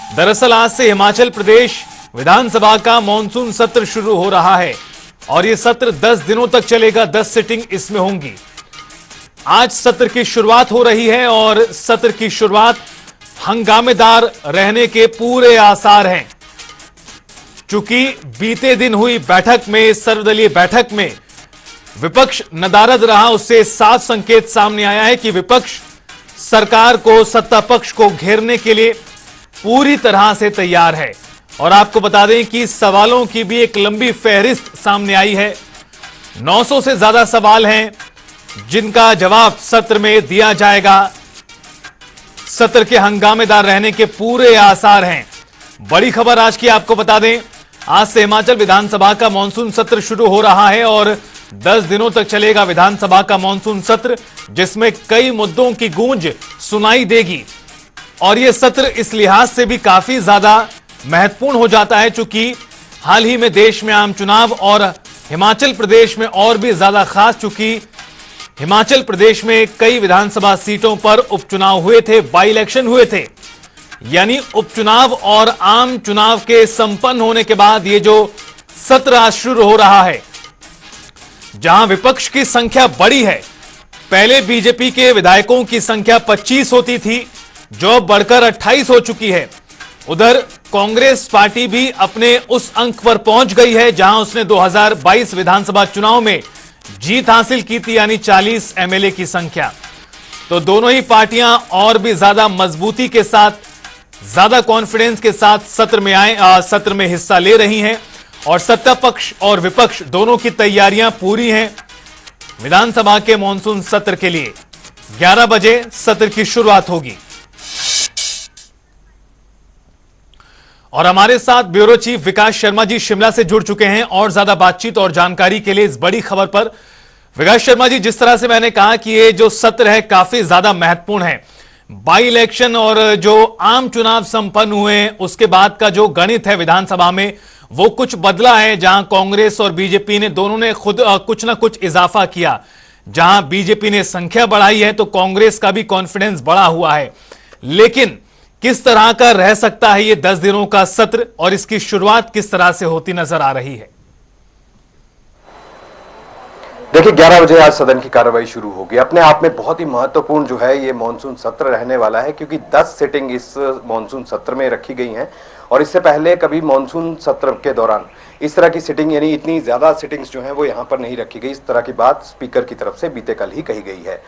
दरअसल आज से हिमाचल प्रदेश विधानसभा का मॉनसून सत्र शुरू हो रहा है और यह सत्र 10 दिनों तक चलेगा। 10 सिटिंग इसमें होंगी। आज सत्र की शुरुआत हो रही है और सत्र की शुरुआत हंगामेदार रहने के पूरे आसार हैं। चूंकि बीते दिन हुई बैठक में, सर्वदलीय बैठक में विपक्ष नदारद रहा, उससे साफ संकेत सामने आया है कि विपक्ष सरकार को, सत्ता पक्ष को घेरने के लिए पूरी तरह से तैयार है। और आपको बता दें कि सवालों की भी एक लंबी फहरिस्त सामने आई है। 900 से ज्यादा सवाल हैं जिनका जवाब सत्र में दिया जाएगा। सत्र के हंगामेदार रहने के पूरे आसार हैं। बड़ी खबर आज की आपको बता दें, आज से हिमाचल विधानसभा का मॉनसून सत्र शुरू हो रहा है और 10 दिनों तक चलेगा विधानसभा का मॉनसून सत्र, जिसमें कई मुद्दों की गूंज सुनाई देगी। और यह सत्र इस लिहाज से भी काफी ज्यादा महत्वपूर्ण हो जाता है चूंकि हाल ही में देश में आम चुनाव और हिमाचल प्रदेश में और भी ज्यादा खास, चूंकि हिमाचल प्रदेश में कई विधानसभा सीटों पर उपचुनाव हुए थे, बाई इलेक्शन हुए थे। यानी उपचुनाव और आम चुनाव के संपन्न होने के बाद यह जो सत्र आज शुरू हो रहा है, जहां विपक्ष की संख्या बड़ी है। पहले बीजेपी के विधायकों की संख्या 25 होती थी, जो बढ़कर 28 हो चुकी है। उधर कांग्रेस पार्टी भी अपने उस अंक पर पहुंच गई है जहां उसने 2022 विधानसभा चुनाव में जीत हासिल की थी, यानी 40 एमएलए की संख्या। तो दोनों ही पार्टियां और भी ज्यादा मजबूती के साथ, ज्यादा कॉन्फिडेंस के साथ सत्र में हिस्सा ले रही हैं और सत्ता पक्ष और विपक्ष दोनों की तैयारियां पूरी हैं विधानसभा के मॉनसून सत्र के लिए। 11 बजे सत्र की शुरुआत होगी। और हमारे साथ ब्यूरो चीफ विकास शर्मा जी शिमला से जुड़ चुके हैं और ज्यादा बातचीत और जानकारी के लिए इस बड़ी खबर पर। विकास शर्मा जी, जिस तरह से मैंने कहा कि ये जो सत्र है काफी ज्यादा महत्वपूर्ण है। बाई इलेक्शन और जो आम चुनाव संपन्न हुए उसके बाद का जो गणित है विधानसभा में, वो कुछ बदला है, जहां कांग्रेस और बीजेपी ने दोनों ने खुद कुछ ना कुछ इजाफा किया। जहां बीजेपी ने संख्या बढ़ाई है तो कांग्रेस का भी कॉन्फिडेंस बढ़ा हुआ है। लेकिन किस तरह का रह सकता है ये 10 दिनों का सत्र और इसकी शुरुआत किस तरह से होती नजर आ रही है? देखिए, 11 बजे आज सदन की कार्रवाई शुरू होगी। अपने आप में बहुत ही महत्वपूर्ण जो है ये मॉनसून सत्र रहने वाला है, क्योंकि 10 सिटिंग इस मॉनसून सत्र में रखी गई हैं और इससे पहले कभी मॉनसून सत्र के दौरान इस तरह की सिटिंग, यानी इतनी ज्यादा सिटिंग्स जो हैं वो यहाँ पर नहीं रखी गई। इस तरह की बात स्पीकर की तरफ से बीते कल ही कही गई है।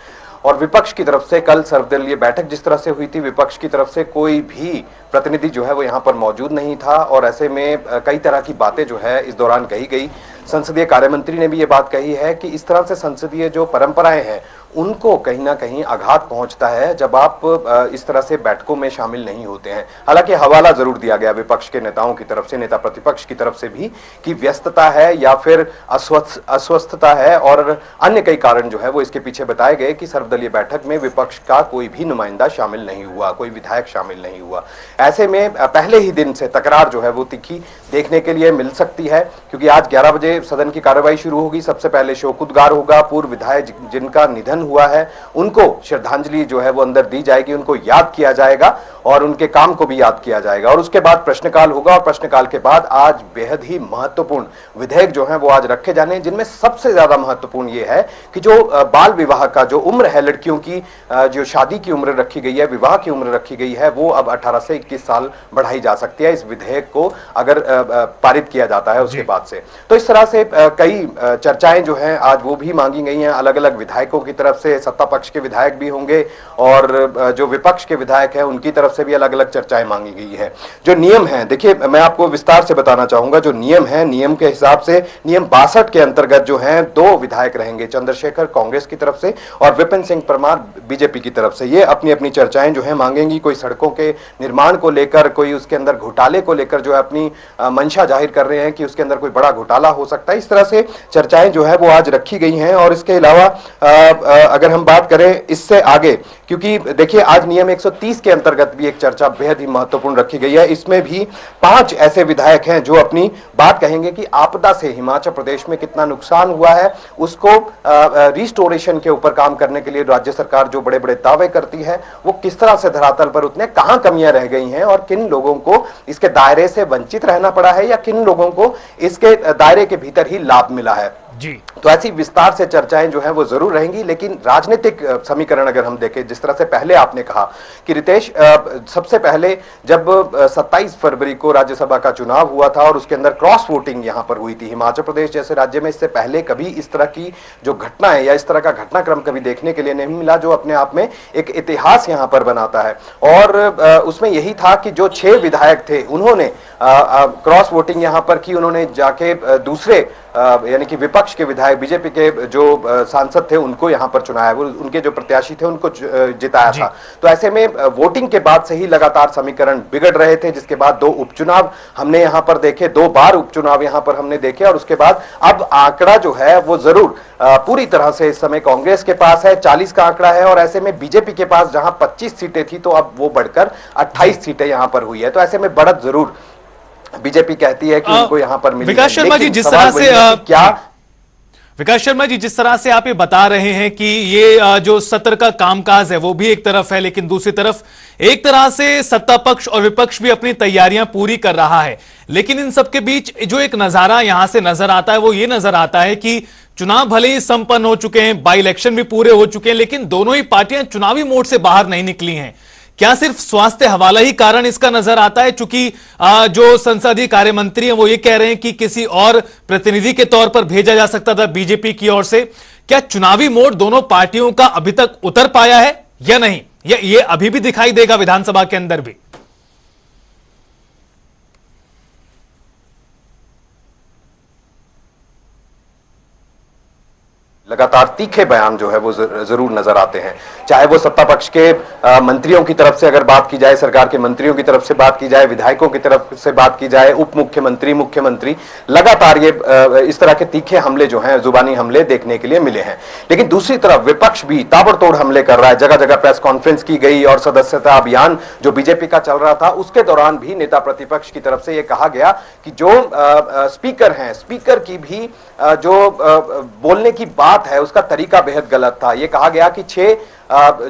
और विपक्ष की तरफ से कल सर्वदलीय बैठक जिस तरह से हुई थी, विपक्ष की तरफ से कोई भी प्रतिनिधि जो है वो यहाँ पर मौजूद नहीं था और ऐसे में कई तरह की बातें जो है इस दौरान कही गई। संसदीय कार्य मंत्री ने भी ये बात कही है कि इस तरह से संसदीय जो परंपराएं हैं उनको कहीं ना कहीं आघात पहुंचता है जब आप इस तरह से बैठकों में शामिल नहीं होते हैं। हालांकि हवाला जरूर दिया गया विपक्ष के नेताओं की तरफ से, नेता प्रतिपक्ष की तरफ से भी, कि व्यस्तता है या फिर अस्वस्थता है और अन्य कई कारण जो है वो इसके पीछे बताए गए कि सर्वदलीय बैठक में विपक्ष का कोई भी नुमाइंदा शामिल नहीं हुआ, कोई विधायक शामिल नहीं हुआ। ऐसे में पहले ही दिन से तकरार जो है वो तीखी देखने के लिए मिल सकती है, क्योंकि आज 11 बजे सदन की कार्रवाई शुरू होगी। सबसे पहले शोकोद्गार होगा। पूर्व विधायक जिनका निधन हुआ है उनको श्रद्धांजलि जो है वो अंदर दी जाएगी, उनको याद किया जाएगा और उनके काम को भी याद किया जाएगा। और उसके बाद प्रश्नकाल होगा और प्रश्नकाल के बाद आज बेहद ही महत्वपूर्ण विधेयक जो है वो आज रखे जाने हैं, जिनमें सबसे ज्यादा महत्वपूर्ण ये है कि जो बाल विवाह का जो उम्र है, लड़कियों की जो शादी की उम्र रखी गई है, विवाह की उम्र रखी गई है, वो अब 18 से 21 साल बढ़ाई जा सकती है इस विधेयक को अगर पारित किया जाता है उसके बाद से। तो इस तरह से कई चर्चाएं जो हैं आज वो भी मांगी गई हैं अलग अलग विधायकों की तरफ से। सत्ता पक्ष के विधायक भी होंगे और जो विपक्ष के विधायक हैं उनकी तरफ से भी अलग अलग चर्चाएं मांगी गई है। जो नियम है, देखिए मैं आपको विस्तार से बताना चाहूंगा। जो नियम है, नियम के हिसाब से नियम 62 के अंतर्गत जो है 2 विधायक रहेंगे, चंद्रशेखर कांग्रेस की तरफ से और विपिन सिंह परमार बीजेपी की तरफ से। ये अपनी अपनी चर्चाएं जो है मांगेंगी। कोई सड़कों के निर्माण को लेकर, कोई उसके अंदर घोटाले को लेकर जो है अपनी मंशा जाहिर कर रहे हैं कि उसके अंदर कोई बड़ा घोटाला हो सकता है। इस तरह से चर्चाएं जो है वो आज रखी गई हैं। और इसके अलावा अगर हम बात करें इससे आगे, क्योंकि देखिए आज नियम 130 के अंतर्गत भी एक चर्चा बेहद ही महत्वपूर्ण रखी गई है। इसमें भी 5 ऐसे विधायक हैं जो अपनी बात कहेंगे कि आपदा से हिमाचल प्रदेश में कितना नुकसान हुआ है, उसको रिस्टोरेशन के ऊपर काम करने के लिए राज्य सरकार जो बड़े बड़े दावे करती है वो किस तरह से धरातल पर उतने, कहां कमियां रह गई हैं और किन लोगों को इसके दायरे से वंचित रहना पड़ा है या किन लोगों को इसके दायरे के भीतर ही लाभ मिला है जी। तो ऐसी विस्तार से चर्चाएं जो है वो जरूर रहेंगी। लेकिन राजनीतिक समीकरण अगर हम देखें, जिस तरह से पहले आपने कहा कि रितेश, सबसे पहले जब 27 फरवरी को राज्यसभा का चुनाव हुआ था और उसके अंदर क्रॉस वोटिंग यहां पर हुई थी, हिमाचल प्रदेश जैसे राज्य में इससे पहले कभी इस तरह की जो घटना है या इस तरह का घटनाक्रम कभी देखने के लिए नहीं मिला, जो अपने आप में एक इतिहास यहां पर बनाता है। और उसमें यही था कि जो 6 विधायक थे उन्होंने क्रॉस वोटिंग यहां पर की, उन्होंने जाके दूसरे यानी कि विपक्ष के विधायक, बीजेपी के जो सांसद थे उनको यहां पर चुनाया, वो उनके जो प्रत्याशी थे उनको जिताया था। तो ऐसे में वोटिंग के बाद से ही लगातार समीकरण बिगड़ रहे थे, जिसके बाद 2 उपचुनाव हमने यहां पर देखे, 2 बार उपचुनाव यहां पर हमने देखे और उसके बाद अब आंकड़ा जो है वो जरूर पूरी तरह से इस समय कांग्रेस के पास है, 40 का आंकड़ा है और ऐसे में बीजेपी के पास जहां 25 सीटें थी तो अब वो बढ़कर 28 सीटें यहां पर हुई है। तो ऐसे में बढ़त जरूर बीजेपी कहती है कि उनको यहां पर मिली। विकास शर्मा जी, जिस तरह से विकास शर्मा जी, जिस तरह से आप ये बता रहे हैं कि ये जो सत्र का कामकाज है वो भी एक तरफ है, लेकिन दूसरी तरफ एक तरह से सत्ता पक्ष और विपक्ष भी अपनी तैयारियां पूरी कर रहा है, लेकिन इन सबके बीच जो एक नजारा यहां से नजर आता है वो ये नजर आता है कि चुनाव भले ही संपन्न हो चुके हैं, बाई इलेक्शन भी पूरे हो चुके हैं, लेकिन दोनों ही पार्टियां चुनावी मोड से बाहर नहीं निकली हैं। क्या सिर्फ स्वास्थ्य हवाला ही कारण इसका नजर आता है? चूंकि जो संसदीय कार्य मंत्री हैं वो ये कह रहे हैं कि किसी और प्रतिनिधि के तौर पर भेजा जा सकता था बीजेपी की ओर से। क्या चुनावी मोड दोनों पार्टियों का अभी तक उतर पाया है या नहीं, या ये अभी भी दिखाई देगा विधानसभा के अंदर भी? लगातार तीखे बयान जो है वो जरूर नजर आते हैं, चाहे वो सत्ता पक्ष के मंत्रियों की तरफ से अगर बात की जाए, सरकार के मंत्रियों की तरफ से बात की जाए, विधायकों की तरफ से बात की जाए, उप मुख्यमंत्री, मुख्यमंत्री, लगातार ये इस तरह के तीखे हमले जो हैं, जुबानी हमले देखने के लिए मिले हैं। लेकिन दूसरी तरफ विपक्ष भी ताबड़तोड़ हमले कर रहा है। जगह जगह प्रेस कॉन्फ्रेंस की गई और सदस्यता अभियान जो बीजेपी का चल रहा था उसके दौरान भी नेता प्रतिपक्ष की तरफ से यह कहा गया कि जो स्पीकर हैं, स्पीकर की भी जो बोलने की बात है उसका तरीका बेहद गलत था। यह कहा गया कि 6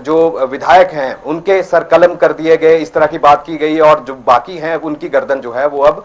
जो विधायक हैं उनके सर कलम कर दिए गए, इस तरह की बात की गई और जो बाकी हैं उनकी गर्दन जो है वो अब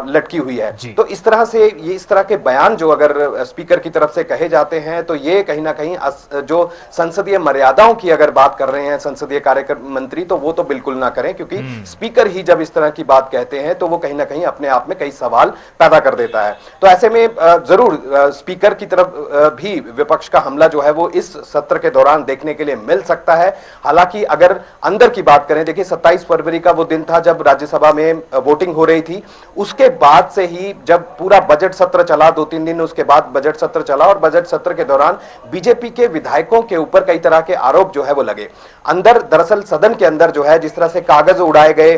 लटकी हुई है। तो इस तरह से ये इस तरह के बयान जो अगर स्पीकर की तरफ से कहे जाते हैं तो ये कहीं ना कहीं जो संसदीय मर्यादाओं की अगर बात कर रहे हैं संसदीय कार्य मंत्री, तो वो तो बिल्कुल ना करें, क्योंकि स्पीकर ही जब इस तरह की बात कहते हैं तो वो कहीं ना कहीं अपने आप में कई सवाल पैदा कर देता है। तो ऐसे में जरूर स्पीकर की तरफ भी विपक्ष का हमला जो है वो इस सत्र के दौरान देखने के लिए मिल सकता है। हालांकि अगर अंदर की बात करें, देखिए 27 फरवरी का वो दिन था जब राज्यसभा में वोटिंग हो रही थी, उसके बाद से ही जब पूरा बजट सत्र चला, 2-3 दिन उसके बाद बजट सत्र चला और बजट सत्र के दौरान बीजेपी के विधायकों के ऊपर कई तरह के आरोप जो है वो लगे। अंदर दरअसल सदन के अंदर जो है जिस तरह से कागज उड़ाए गए,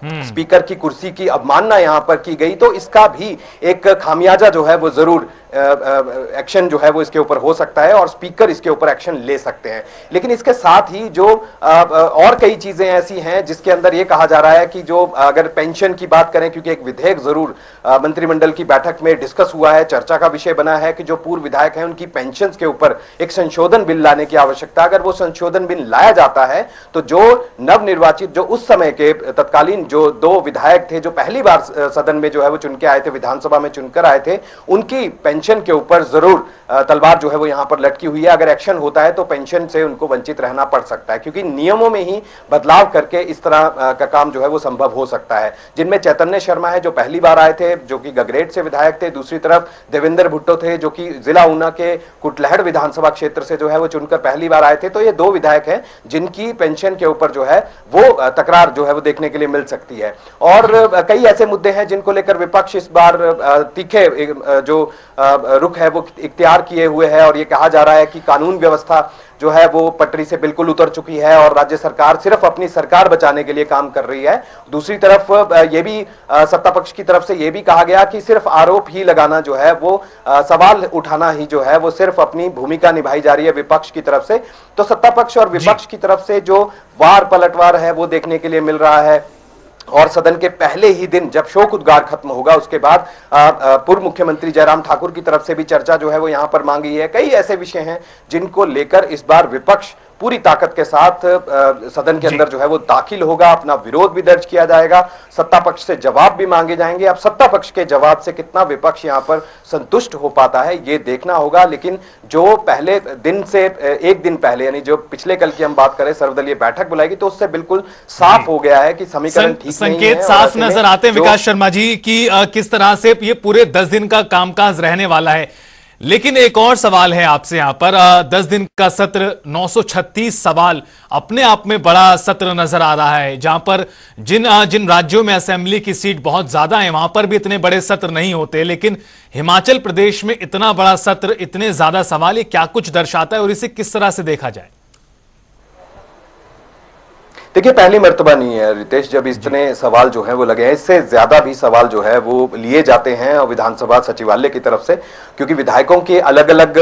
स्पीकर की कुर्सी की अवमानना यहां पर की गई, तो इसका भी एक खामियाजा जो है वो जरूर एक्शन जो है वो इसके ऊपर हो सकता है और स्पीकर इसके ऊपर एक्शन ले सकते हैं। लेकिन इसके साथ ही जो और कई चीजें ऐसी हैं जिसके अंदर ये कहा जा रहा है कि जो अगर पेंशन की बात करें, क्योंकि एक विधेयक जरूर मंत्रिमंडल की बैठक में डिस्कस हुआ है, चर्चा का विषय बना है कि जो पूर्व विधायक हैं उनकी पेंशन के ऊपर एक संशोधन बिल लाने की आवश्यकता। अगर वो संशोधन बिल लाया जाता है तो जो नवनिर्वाचित, जो उस समय के तत्कालीन जो 2 विधायक थे जो पहली बार सदन में जो है वो चुन के आए थे, विधानसभा में चुनकर आए थे, उनकी पेंशन के ऊपर जरूर तलवार जो है वो यहां पर लटकी हुई है। अगर एक्शन होता है तो पेंशन से उनको वंचित रहना पड़ सकता है, क्योंकि नियमों में ही बदलाव करके इस तरह का काम जो है वो संभव हो सकता है। जिनमें चैतन्य शर्मा है जो पहली बार आए थे, जो कि गगरेट से विधायक थे, दूसरी तरफ देवेंद्र भुट्टो थे जो कि जिला ऊना के कुटलहड़ विधानसभा क्षेत्र से जो है वो चुनकर पहली बार आए थे। तो ये 2 विधायक हैं जिनकी पेंशन के ऊपर जो है वो तकरार जो है वो देखने के लिए मिल सकती है। और कई ऐसे मुद्दे हैं जिनको लेकर विपक्ष इस बार तीखे जो रुख है वो इख्तियार किए हुए है और ये कहा जा रहा है कि कानून व्यवस्था जो है वो पटरी से बिल्कुल उतर चुकी है और राज्य सरकार सिर्फ अपनी सरकार बचाने के लिए काम कर रही है। दूसरी तरफ ये भी सत्ता पक्ष की तरफ से ये भी कहा गया कि सिर्फ आरोप ही लगाना जो है वो सवाल उठाना ही जो है वो सिर्फ अपनी भूमिका निभाई जा रही है विपक्ष की तरफ से। तो सत्ता पक्ष और विपक्ष की तरफ से जो वार पलटवार है वो देखने के लिए मिल रहा है और सदन के पहले ही दिन जब शोक उद्गार खत्म होगा उसके बाद पूर्व मुख्यमंत्री जयराम ठाकुर की तरफ से भी चर्चा जो है वो यहां पर मांगी है। कई ऐसे विषय हैं जिनको लेकर इस बार विपक्ष पूरी ताकत के साथ सदन के अंदर जो है वो दाखिल होगा, अपना विरोध भी दर्ज किया जाएगा, सत्ता पक्ष से जवाब भी मांगे जाएंगे। अब सत्ता पक्ष के जवाब से कितना विपक्ष यहां पर संतुष्ट हो पाता है ये देखना होगा। लेकिन जो पहले दिन से एक दिन पहले यानी जो पिछले कल की हम बात करें सर्वदलीय बैठक बुलाई गई तो उससे बिल्कुल साफ हो गया है कि समीकरण ठीक नहीं है। संकेत साफ नजर आते हैं विकास शर्मा जी की किस तरह से ये पूरे 10 दिन का कामकाज रहने वाला है। लेकिन एक और सवाल है आपसे यहां पर 10 दिन का सत्र 936 सवाल अपने आप में बड़ा सत्र नजर आ रहा है, जहां पर जिन राज्यों में असेंबली की सीट बहुत ज्यादा है वहां पर भी इतने बड़े सत्र नहीं होते, लेकिन हिमाचल प्रदेश में इतना बड़ा सत्र, इतने ज्यादा सवाल, ये क्या कुछ दर्शाता है और इसे किस तरह से देखा जाए? देखिए पहली मर्तबा नहीं है रितेश जब इतने सवाल जो है वो लगे हैं। इससे ज्यादा भी सवाल जो है वो लिए जाते हैं और विधानसभा सचिवालय की तरफ से, क्योंकि विधायकों की अलग अलग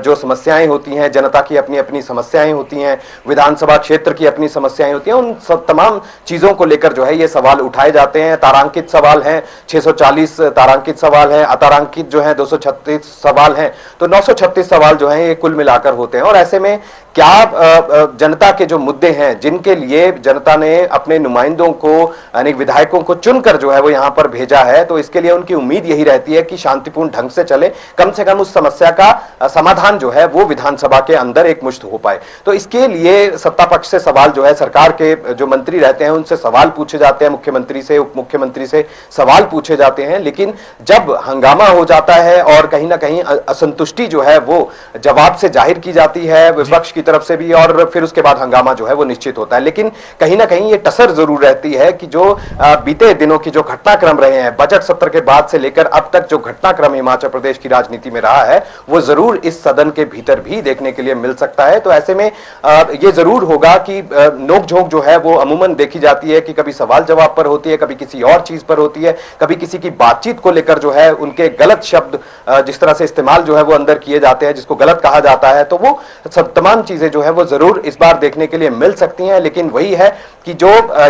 जो समस्याएं होती हैं, जनता की अपनी अपनी समस्याएं होती हैं, विधानसभा क्षेत्र की अपनी समस्याएं होती हैं, उन सब तमाम चीजों को लेकर जो है ये सवाल उठाए जाते हैं। तारांकित सवाल हैं 640 तारांकित सवाल हैं, अतारांकित जो है 236 सवाल हैं, तो 936 सवाल जो है ये कुल मिलाकर होते हैं। और ऐसे में क्या जनता के जो मुद्दे हैं जिनके लिए जनता ने अपने नुमाइंदों को यानी विधायकों को चुनकर जो है वो यहां पर भेजा है, तो इसके लिए उनकी उम्मीद यही रहती है कि शांतिपूर्ण ढंग से चले, कम से कम उस समस्या का समाधान जो है वो विधानसभा के अंदर एकमुश्त हो पाए। तो इसके लिए सत्ता पक्ष से सवाल जो है, सरकार के जो मंत्री रहते हैं उनसे सवाल पूछे जाते हैं, मुख्यमंत्री से उप मुख्यमंत्री से सवाल पूछे जाते हैं। लेकिन जब हंगामा हो जाता है और कहीं ना कहीं असंतुष्टि जो है वो जवाब से जाहिर की जाती है विपक्ष की तरफ से भी, और फिर उसके बाद हंगामा जो है वो निश्चित होता है। लेकिन कहीं ना कहीं ये टसर जरूर रहती है कि जो बीते दिनों की जो घटनाक्रम रहे हैं, बजट सत्र के बाद से लेकर अब तक जो घटनाक्रम हिमाचल प्रदेश की राजनीति में रहा है वो जरूर इस सदन के भीतर भी देखने के लिए मिल सकता है। तो ऐसे में ये जरूर होगा कि नोकझोंक जो है वो अमूमन देखी जाती है कि कभी सवाल जवाब पर होती है, कभी किसी और चीज पर होती है, कभी किसी की बातचीत को लेकर जो है उनके गलत शब्द जिस तरह से इस्तेमाल जो है वो अंदर किए जाते हैं, जिसको गलत कहा जाता है, तो वो सब तमाम चीजें जो है वो जरूर इस बार देखने के लिए मिल सकती हैं। लेकिन वही है कि जो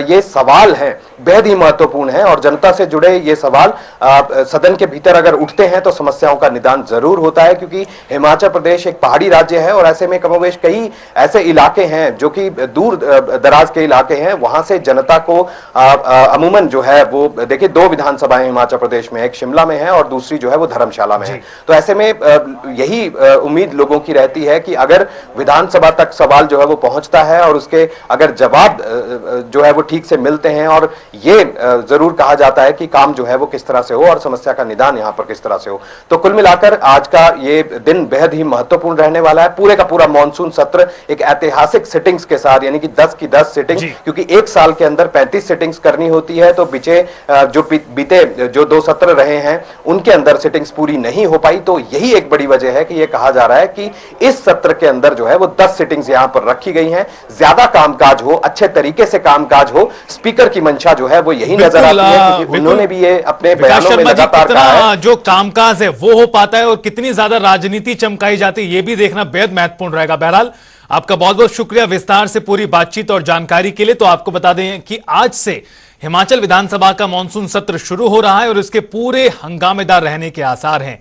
ये सवाल हैं बेहद ही महत्वपूर्ण है और जनता से जुड़े ये सवाल सदन के भीतर अगर उठते हैं तो समस्याओं का निदान जरूर होता है, क्योंकि हिमाचल प्रदेश एक पहाड़ी राज्य है और ऐसे में कमोवेश कई ऐसे इलाके हैं जो कि दूर दराज के इलाके हैं, वहां से जनता को अमूमन जो है वो देखिए 2 विधानसभाएं हिमाचल प्रदेश में, एक शिमला में है और दूसरी जो है वो धर्मशाला में है। तो ऐसे में यही उम्मीद लोगों की रहती है कि अगर विधानसभा तक सवाल जो है वो पहुंचता है और उसके अगर जवाब जो है वो ठीक से मिलते हैं और ये जरूर कहा जाता है कि काम जो है वो किस तरह से हो और समस्या का निदान यहां पर किस तरह से हो। तो कुल मिलाकर आज का ये दिन बेहद ही महत्वपूर्ण रहने वाला है। पूरे का पूरा मॉनसून सत्र एक ऐतिहासिक सिटिंग्स के साथ, यानी कि 10 की 10 सिटिंग, क्योंकि एक साल के अंदर 35 सिटिंग्स करनी होती है, तो बीते जो 2 सत्र रहे हैं उनके अंदर सिटिंग्स पूरी नहीं हो पाई। तो यही एक बड़ी वजह है कि यह कहा जा रहा है कि इस सत्र के अंदर जो है वो 10 सिटिंग्स यहां पर रखी गई हैं, ज्यादा कामकाज हो, अच्छे तरीके से कामकाज हो। स्पीकर की मंशा जो है वो यही नजर आती है, क्योंकि उन्होंने भी ये अपने बयानों में लगातार कहा है। जो कामकाज है वो हो पाता है और कितनी ज्यादा राजनीति चमकाई जाती है ये भी देखना बेहद महत्वपूर्ण रहेगा। बहरहाल आपका बहुत बहुत शुक्रिया विस्तार से पूरी बातचीत और जानकारी के लिए। तो आपको बता दें कि आज से हिमाचल विधानसभा का मॉनसून सत्र शुरू हो रहा है और इसके पूरे हंगामेदार रहने के आसार हैं।